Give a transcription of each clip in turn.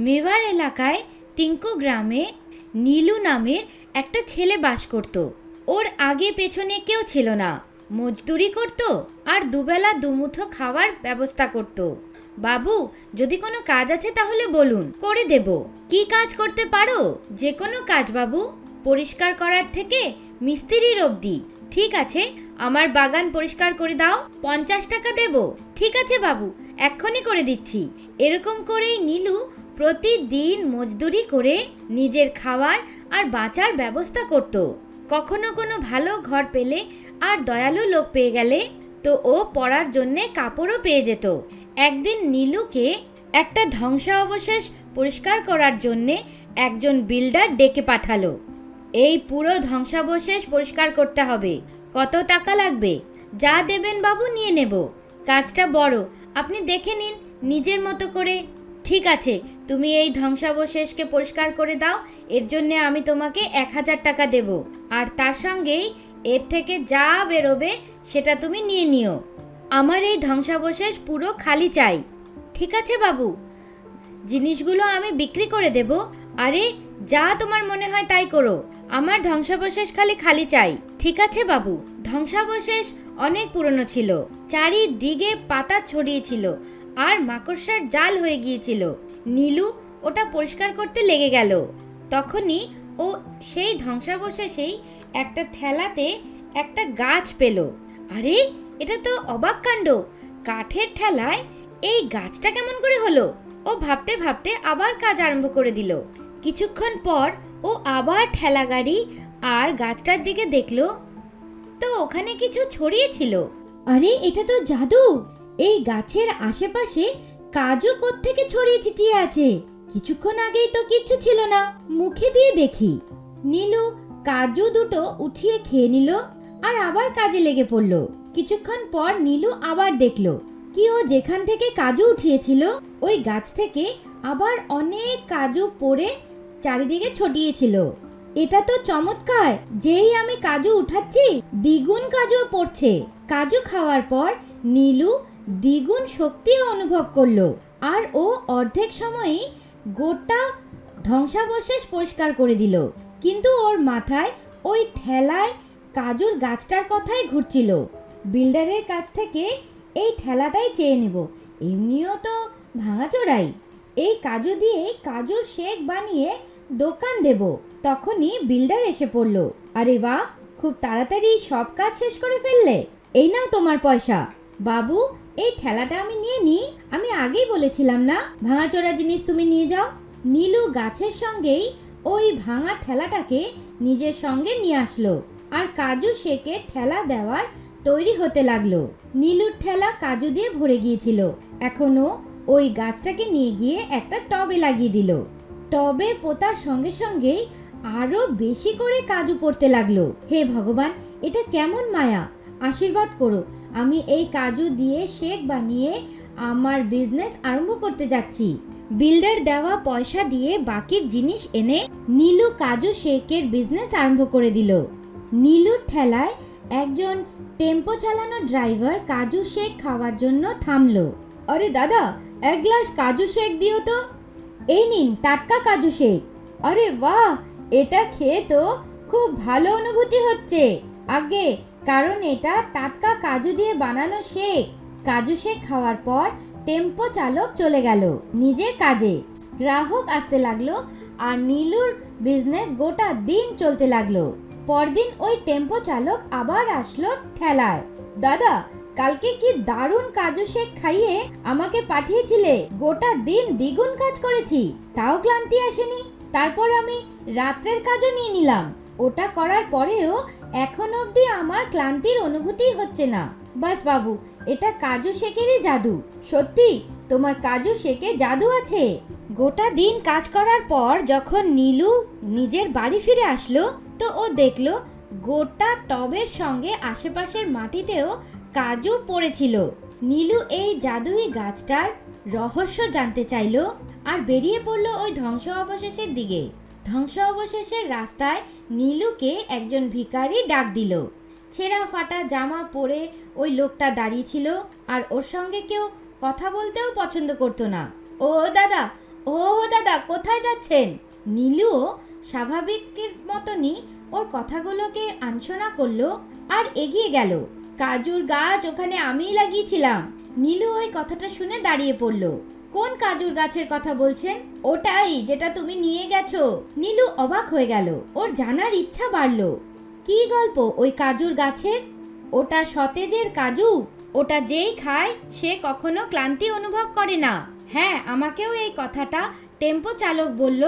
মেওয়ার এলাকায় টিঙ্কু গ্রামে নীলু নামের একটা ছেলে বাস করত। ওর আগে পেছনে কেউ ছিল না। মজদুরি করত আর দুবেলা দুমুঠো খাওয়ার ব্যবস্থা করত। বাবু, যদি কোনো কাজ আছে তাহলে বলুন, করে দেব। কি কাজ করতে পারো? যে কোনো কাজ বাবু, পরিষ্কার করার থেকে মিস্ত্রির অবধি। ঠিক আছে, আমার বাগান পরিষ্কার করে দাও, 50 টাকা দেব। ঠিক আছে বাবু, এক্ষুনি করে দিচ্ছি। এরকম করেই নীলু প্রতিদিন মজদুরি করে নিজের খাওয়ার আর বাঁচার ব্যবস্থা করত। কখনো কোনো ভালো ঘর পেলে আর দয়ালু লোক পেয়ে গেলে তো ও পরার জন্যে কাপড়ও পেয়ে যেত। একদিন নীলুকে একটা ধ্বংসাবশেষ পরিষ্কার করার জন্যে একজন বিল্ডার ডেকে পাঠালো। এই পুরো ধ্বংসাবশেষ পরিষ্কার করতে হবে, কত টাকা লাগবে? যা দেবেন বাবু নিয়ে নেব। কাজটা বড়, আপনি দেখে নিন নিজের মতো করে। ঠিক আছে, তুমি এই ধ্বংসাবশেষকে পরিষ্কার করে দাও, এর জন্যে আমি তোমাকে 1000 টাকা দেব। আর তার সঙ্গেই এর থেকে যা বেরোবে সেটা তুমি নিয়ে নিও। আমার এই ধ্বংসাবশেষ পুরো খালি চাই। ঠিক আছে বাবু, জিনিসগুলো আমি বিক্রি করে দেব। আরে যা তোমার মনে হয় তাই করো, আমার ধ্বংসাবশেষ খালি খালি চাই। ঠিক আছে বাবু। ধ্বংসাবশেষ অনেক পুরনো ছিল, চারিদিকে পাতা ছড়িয়েছিল আর মাকড়সার জাল হয়ে গিয়েছিল। নীলু ওটা পরিষ্কার করতে লেগে গেল। তখনই ও সেই ধ্বংসাবশেষেই একটা ঠেলাতে একটা গাছ পেল। আরে এটা তো অবাক কাণ্ড, কাঠের ঠেলায় এই গাছটা কেমন করে হলো? ও ভাবতে ভাবতে আবার কাজ আরম্ভ করে দিল। কিছুক্ষণ পর ও আবার ঠেলা গাড়ি আর গাছটার দিকে দেখলো, তো ওখানে কিছু ছড়িয়েছিল। আরে এটা তো জাদু! এই গাছের আশেপাশে কাজু কোত্থেকে ছড়িয়ে ছিটিয়ে আছে? কিছুক্ষণ আগেই তো কিচ্ছু ছিল না, মুখে দিয়ে দেখি। নীলু কাজু দুটো উঠিয়ে খেয়ে নিল আর আবার কাজে লেগে পড়ল। কিছুক্ষণ পর নীলু আবার দেখলো কি ও যেখান থেকে কাজু উঠিয়েছিল ওই গাছ থেকে আবার অনেক কাজু পড়ে চারিদিকে ছড়িয়েছিল। এটা তো চমৎকার, যেই আমি কাজু উঠাচ্ছি দ্বিগুণ কাজু পড়ছে। কাজু খাওয়ার পর নীলু দ্বিগুণ শক্তি অনুভব করলো আর ও অর্ধেক সময়ই গোটা ধ্বংসাবশেষ পরিষ্কার করে দিল। কিন্তু ওর মাথায় ওই ঠেলায় কাজুর গাছটার কথাই ঘুরছিল। বিল্ডারের কাছ থেকে এই ঠেলাটাই চেয়ে নেব, এমনিও তো ভাঙাচোরাই। এই কাজু দিয়ে কাজুর শেক বানিয়ে দোকান দেব। তখনই বিল্ডার এসে পড়ল। আরে বাহ, খুব তাড়াতাড়ি সব কাজ শেষ করে ফেললে। এই নাও তোমার পয়সা। বাবু, এই ঠেলাটা আমি নিয়ে নিই? আমি আগেই বলেছিলাম না ভাঙাচোরা জিনিস তুমি নিয়ে যাও। নীলু গাছের সঙ্গেই ওই ভাঙা ঠেলাটাকে নিজের সঙ্গে নিয়ে আসলো আর কাজু শেকের ঠেলা দেওয়ার তৈরি হতে লাগলো। নীলুর ঠেলা কাজু দিয়ে ভরে গিয়েছিল। এখনো ওই গাছটাকে নিয়ে গিয়ে একটা টবে লাগিয়ে দিল। টবে পোতার সঙ্গে সঙ্গেই আরো বেশি করে কাজু পড়তে লাগলো। হে ভগবান, এটা কেমন মায়া! আশীর্বাদ করো, আমি এই কাজু দিয়ে শেক বানিয়ে আমার বিজনেস আরম্ভ করতে যাচ্ছি। বিল্ডার দেওয়া পয়সা দিয়ে বাকির জিনিস এনে নীলু কাজু শেকের বিজনেস আরম্ভ করে দিল। নীলুর ঠেলায় একজন টেম্পো চালানো ড্রাইভার কাজু শেক খাওয়ার জন্য থামলো। আরে দাদা, এক গ্লাস কাজু শেক দিও তো। এই নিন টাটকা কাজু শেক। আরে বাহ, এটা খেয়ে তো খুব ভালো অনুভূতি হচ্ছে। আগে কারণ এটা টাটকা কাজু দিয়ে বানানো শেক। কাজু শেক খাওয়ার পর টেম্পো চালক চলে গেল নিজের কাজে। গ্রাহক আসতে লাগলো আর নীলুর বিজনেস গোটা দিন চলতে লাগলো। পরদিন ওই টেম্পো চালক আবার আসলো ঠেলায়। দাদা, কালকে কি দারুণ কাজু শেক খাইয়ে আমাকে পাঠিয়েছিলে, গোটা দিন দ্বিগুণ কাজ করেছি, তাও ক্লান্তি আসেনি। তারপর আমি রাত্রের কাজও নিয়ে নিলাম, ওটা করার পরেও এখন অবধি আমার ক্লান্তির অনুভূতি হচ্ছে না। বাস বাবু, এটা কাজু শেকেরই জাদু। সত্যি তোমার কাজু শেকে জাদু আছে। গোটা দিন কাজ করার পর যখন নীলু নিজের বাড়ি ফিরে আসলো তো ও দেখলো গোটা টবের সঙ্গে আশেপাশের মাটিতেও কাজু পড়েছিল। নীলু এই জাদুই গাছটার রহস্য জানতে চাইলো আর বেরিয়ে পড়লো ওই ধ্বংস অবশেষের দিকে। ধ্বংস অবশেষের রাস্তায় নীলুকে একজন ভিখারি ডাক দিল। ছেঁড়া ফাটা জামা পরে ওই লোকটা দাঁড়িয়ে ছিল আর ওর সঙ্গে কেউ কথা বলতেও পছন্দ করতো না। ও দাদা, ও দাদা, কোথায় যাচ্ছেন? নীলুও স্বাভাবিকের মতনই ওর কথাগুলোকে আনশোনা করলো আর এগিয়ে গেল। কাজুর গাছ ওখানে আমিই লাগিয়েছিলাম। নীলু ওই কথাটা শুনে দাঁড়িয়ে পড়ল। কোন কাজুর গাছের কথা বলছেন? ওটাই যেটা তুমি নিয়ে গেছো। নীলু অবাক হয়ে গেল, ওর জানার ইচ্ছা বাড়ল। কি গল্প ওই কাজুর গাছের? ওটা সতেজের কাজু। ওটা যেই খায় সে কখনো ক্লান্তি অনুভব করে না। হ্যাঁ, আমাকেও এই কথাটা টেম্পো চালক বলল।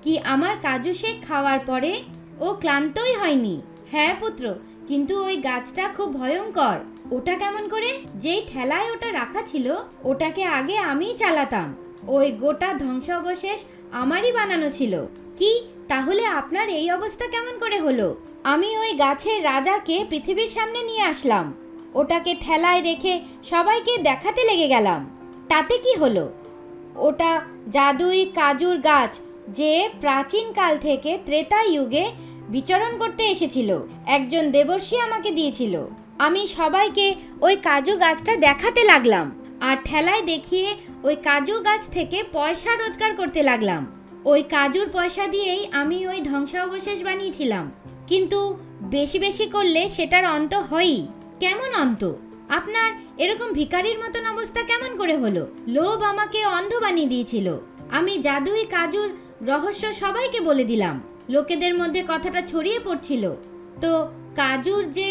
কি আমার কাজু শেক খাওয়ার পরে ও ক্লান্তই হয়নি। হ্যাঁ পুত্র, কিন্তু ওই গাছটা খুব ভয়ঙ্কর। ওটা কেমন করে? যেই ঠেলায় ওটা রাখা ছিল ওটাকে আগে আমিই চালাতাম। ওই গোটা ধ্বংসাবশেষ আমারই বানানো ছিল। কি, তাহলে আপনার এই অবস্থা কেমন করে হলো? আমি ওই গাছের রাজাকে পৃথিবীর সামনে নিয়ে আসলাম। ওটাকে ঠেলায় রেখে সবাইকে দেখাতে লেগে গেলাম। তাতে কি হলো? ওটা জাদুই কাজুর গাছ, যে প্রাচীন কাল থেকে ত্রেতা যুগে বিচরণ করতে এসেছিল। একজন দেবর্ষী আমাকে দিয়েছিল। আমি সবাইকে ওই কাজু গাছটা দেখাতে লাগলাম আর ঠেলায় দেখিয়ে ওই কাজু গাছ থেকে পয়সা রোজগার করতে লাগলাম। ওই কাজুর পয়সা দিয়েই আমি ওই ধ্বংসাবশেষ বানিয়েছিলাম। কিন্তু বেশি বেশি করলে সেটার অন্ত হয়ই। কেমন অন্ত? আপনার এরকম ভিখারির মতন অবস্থা কেমন করে হলো? লোভ আমাকে অন্ধ বানিয়ে দিয়েছিল। আমি জাদুই কাজুর রহস্য সবাইকে বলে দিলাম। লোকেদের মধ্যে কথাটা ছড়িয়ে পড়ছিল। তো কাজুর যে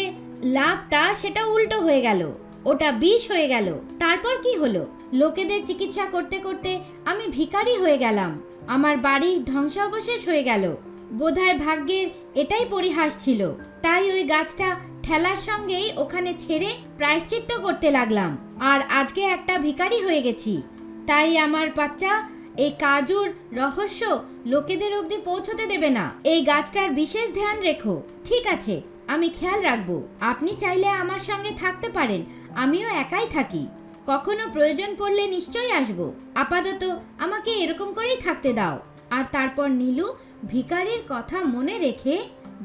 লাভটা সেটা উল্টো হয়ে গেল, ওটা বিষ হয়ে গেল। তারপর কি হলো? লোকেদের চিকিৎসা করতে করতে আমি ভিখারি হয়ে গেলাম। আমার বাড়ি ধ্বংসাবশেষ হয়ে গেল। বোধহয় ভাগ্যের এটাই পরিহাস ছিল। তাই ওই গাছটা ঠেলার সঙ্গেই ওখানে ছেড়ে প্রায়শ্চিত্ত করতে লাগলাম। আর আজকে একটা ভিখারি হয়ে গেছি। তাই আমার বাচ্চা এই কাজুর রহস্য লোকেদের অবধি পৌঁছতে দেবে না। এই গাছটার বিশেষ ধ্যান রেখো। ঠিক আছে, আমি খেয়াল রাখবো। আপনি চাইলে আমার সঙ্গে থাকতে পারেন, আমিও একাই থাকি। কখনো প্রয়োজন পড়লে নিশ্চয়ই আসবো। আপাতত আমাকে এরকম করেই থাকতে দাও। আর তারপর নীলু ভিখারির কথা মনে রেখে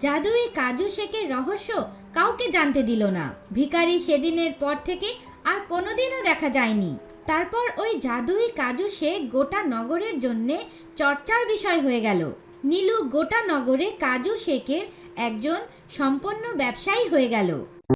জাদুই কাজু শেকের রহস্য কাউকে জানতে দিল না। ভিখারি সেদিনের পর থেকে আর কোনোদিনও দেখা যায়নি। তারপর ওই জাদুই কাজু শেক গোটা নগরের জন্যে চর্চার বিষয় হয়ে গেল। নীলু গোটা নগরে কাজু শেকের একজন সম্পন্ন ব্যবসায়ী হয়ে গেল।